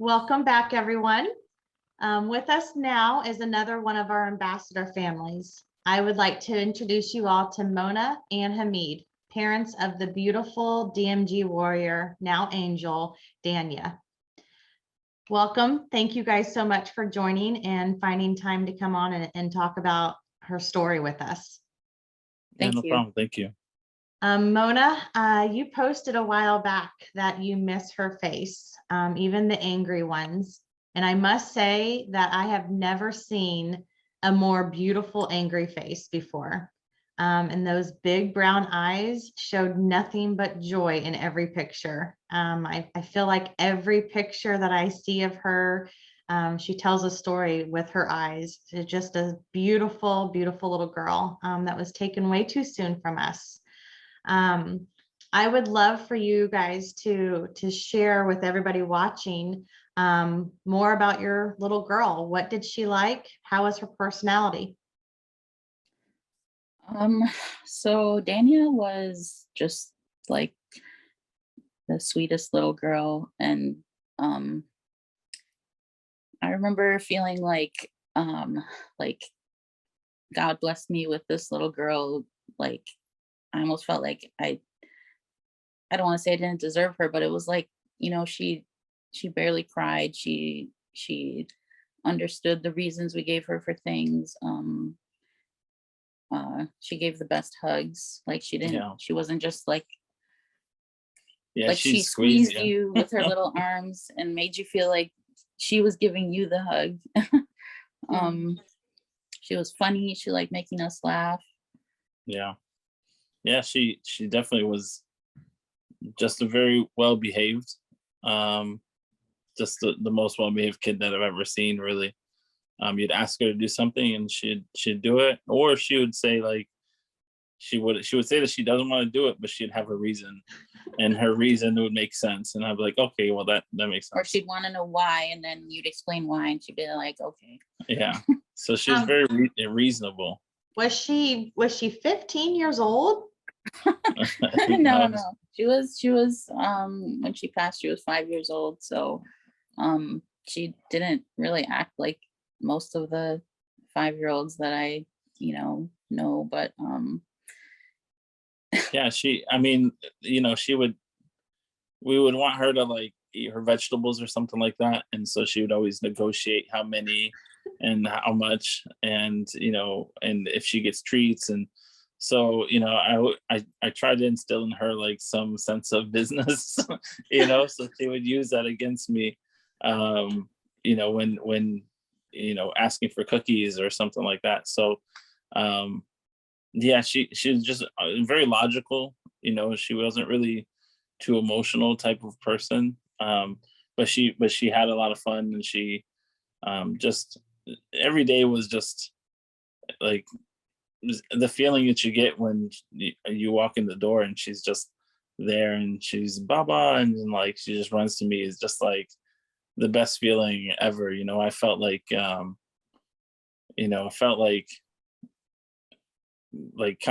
Welcome back, everyone. With us now is another one of our ambassador families. I would like to introduce you all to Mona and Hamid, parents of the beautiful DMG warrior, now angel, Danya. Welcome. Thank you guys so much for joining and finding time to come on and talk about her story with us. Yeah, no problem. Thank you. Mona, you posted a while back that you miss her face, even the angry ones. And I must say that I have never seen a more beautiful angry face before. And those big brown eyes showed nothing but joy in every picture. I feel like every picture that I see of her, she tells a story with her eyes. She's just a beautiful, beautiful little girl that was taken way too soon from us. I would love for you guys to share with everybody watching more about your little girl. What did she like? How was her personality? So Dania was just like the sweetest little girl, and I remember feeling like God blessed me with this little girl. Like I almost felt like I don't want to say I didn't deserve her, but it was like, she barely cried. She understood the reasons we gave her for things. She gave the best hugs. Like she wasn't just like she squeezed you with her little arms and made you feel like she was giving you the hug. She was funny. She liked making us laugh. Yeah, she definitely was just a very well behaved, just the most well behaved kid that I've ever seen, really. You'd ask her to do something and she'd do it, or she would say like she would say that she doesn't want to do it, but she'd have a reason, and her reason would make sense, and I'd be like, okay, well that makes sense. Or she'd want to know why, and then you'd explain why, and she'd be like, okay. Yeah, so she was very reasonable. Was she 15 years old? No. She was when she passed, she was 5 years old. So she didn't really act like most of the 5-year-olds that I know, but yeah, we would want her to like eat her vegetables or something like that, and so she would always negotiate how many and how much, and and if she gets treats. And so I tried to instill in her like some sense of business, so she would use that against me, when asking for cookies or something like that. So yeah, she was just very logical. She wasn't really too emotional type of person, but she had a lot of fun, and she just every day was just like the feeling that you get when you walk in the door and she's just there and she's baba, and like she just runs to me is just like the best feeling ever. I felt like kind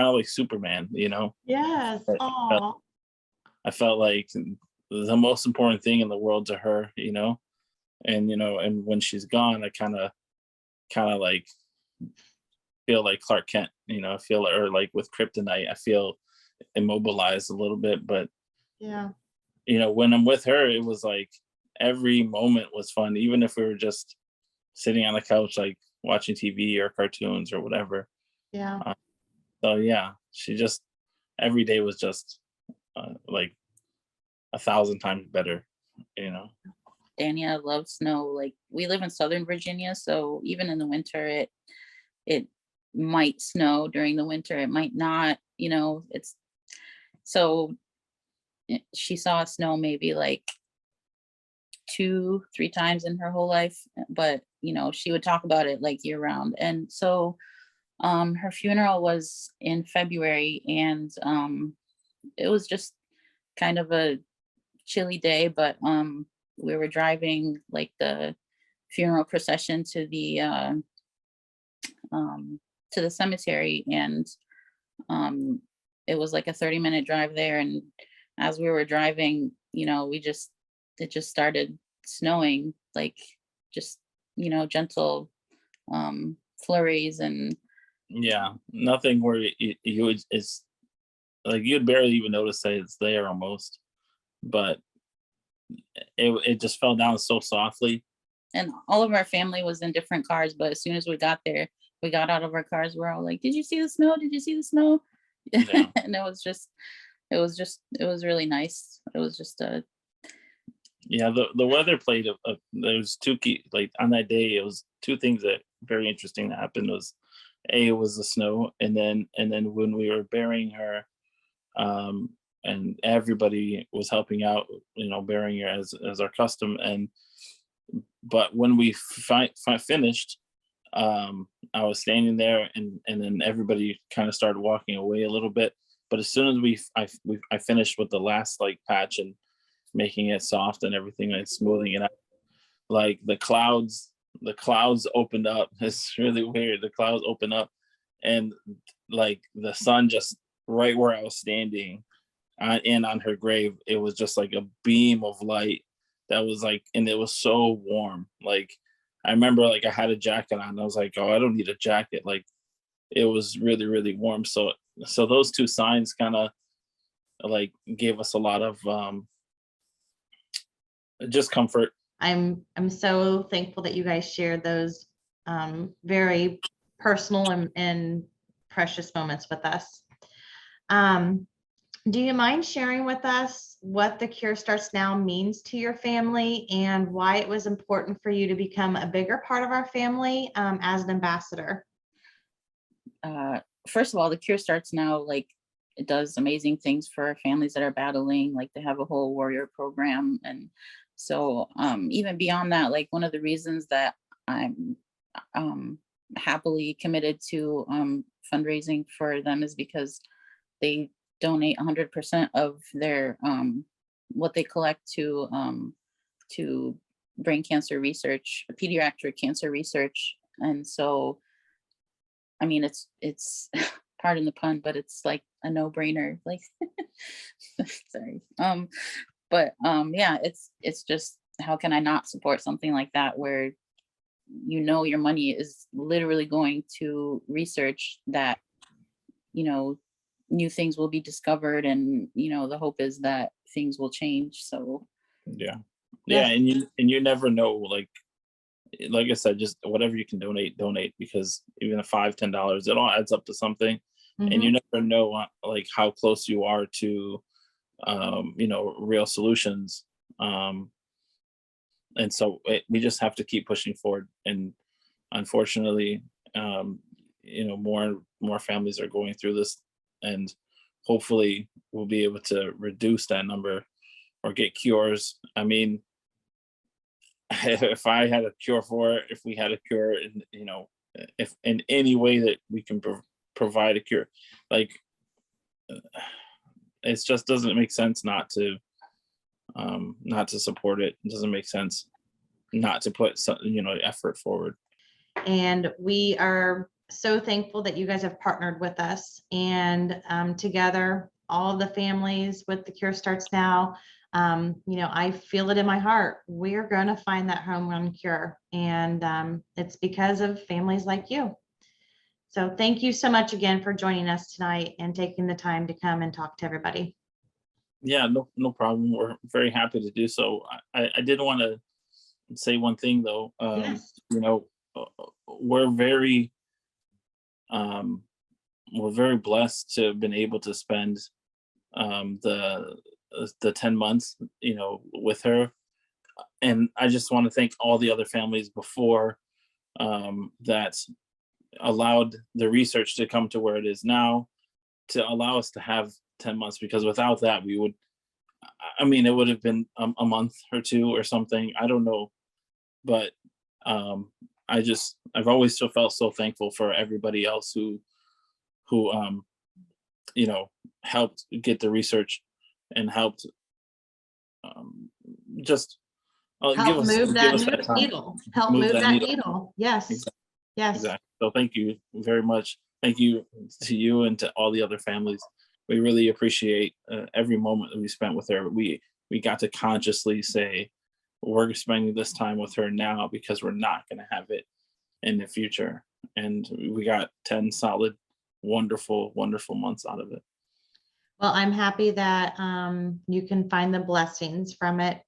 of like Superman. Yes. I felt like the most important thing in the world to her, and when she's gone, I kind of like feel like Clark Kent, I feel, or like with kryptonite, I feel immobilized a little bit. But yeah, when I'm with her, it was like every moment was fun, even if we were just sitting on the couch, like watching TV or cartoons or whatever. Yeah. So yeah, she just every day was just like 1,000 times better. Dania loves snow. Like we live in Southern Virginia, so even in the winter, it might snow during the winter. It might not. It's so she saw snow maybe like 2-3 times in her whole life, but she would talk about it like year round. And so her funeral was in February, and it was just kind of a chilly day, but we were driving like the funeral procession to the cemetery, and it was like a 30-minute drive there. And as we were driving, it just started snowing like just, gentle flurries and Yeah, nothing where you would, it's like you'd barely even notice that it's there almost, but it just fell down so softly. and all of our family was in different cars, but as soon as we got there, we got out of our cars, we're all like, did you see the snow? Did you see the snow? Yeah. And it was really nice. It was just a Yeah, the weather played there's two key, like on that day it was two things that very interesting that happened was it was the snow, and then when we were burying her, um and everybody was helping out, burying her as our custom. And but when we finished, I was standing there, and then everybody kind of started walking away a little bit. But as soon as I finished with the last like patch and making it soft and everything and smoothing it out, like the clouds opened up. It's really weird. The clouds opened up, and like the sun just right where I was standing, and on her grave, it was just like a beam of light that was like, and it was so warm. Like I remember, like I had a jacket on. And I was like, oh, I don't need a jacket. Like it was really, really warm. So those two signs kind of like gave us a lot of just comfort. I'm so thankful that you guys shared those very personal and precious moments with us. Do you mind sharing with us what the Cure Starts Now means to your family and why it was important for you to become a bigger part of our family as an ambassador? First of all, the Cure Starts Now, like it does amazing things for families that are battling, like they have a whole warrior program. And so even beyond that, like one of the reasons that I'm happily committed to fundraising for them is because they donate 100% of their what they collect to brain cancer research, pediatric cancer research. And so I mean, it's pardon the pun, but it's like a no-brainer. Like, sorry. But yeah, it's just how can I not support something like that where your money is literally going to research that new things will be discovered, and the hope is that things will change. So Yeah. Yeah, Yes. and you never know, like I said, just whatever you can donate, because even a $5, $10, it all adds up to something. And you Mhm. never know like how close you are to real solutions. And so we just have to keep pushing forward. And unfortunately, more and more families are going through this, and hopefully we'll be able to reduce that number or get cures. I mean, if I had a cure for it, if we had a cure, and if in any way that we can provide a cure, like it just doesn't make sense not to support it. It doesn't make sense not to put some, effort forward. And we are so thankful that you guys have partnered with us, and together, all of the families with the Cure Starts Now. I feel it in my heart. We're going to find that home run cure, and it's because of families like you. So thank you so much again for joining us tonight and taking the time to come and talk to everybody. Yeah, no problem. We're very happy to do so. I did want to say one thing though. Yes. We're very um, we're very blessed to have been able to spend the 10 months, with her. And I just want to thank all the other families before that allowed the research to come to where it is now, to allow us to have 10 months, because without that we would, I mean, it would have been a month or two or something, I don't know. But I've always still felt so thankful for everybody else who helped get the research and helped just Help move give that us that time, needle. Help move move that that needle. needle. Yes. Exactly. Yes. Exactly. So thank you very much. Thank you to you and to all the other families. We really appreciate every moment that we spent with her. We got to consciously say, we're spending this time with her now because we're not going to have it in the future. And we got 10 solid, wonderful, wonderful months out of it. Well, I'm happy that you can find the blessings from it.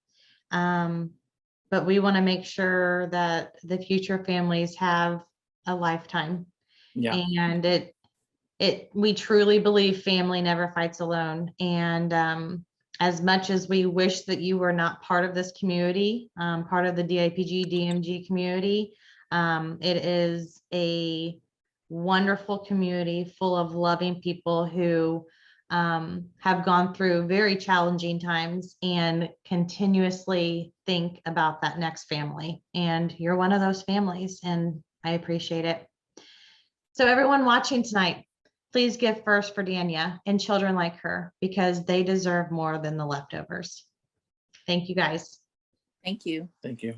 But we want to make sure that the future families have a lifetime. Yeah. And we truly believe family never fights alone. And as much as we wish that you were not part of this community, part of the DIPG, DMG community, it is a wonderful community full of loving people who have gone through very challenging times and continuously think about that next family. And you're one of those families, and I appreciate it. So everyone watching tonight, please give first for Dania and children like her, because they deserve more than the leftovers. Thank you, guys. Thank you. Thank you.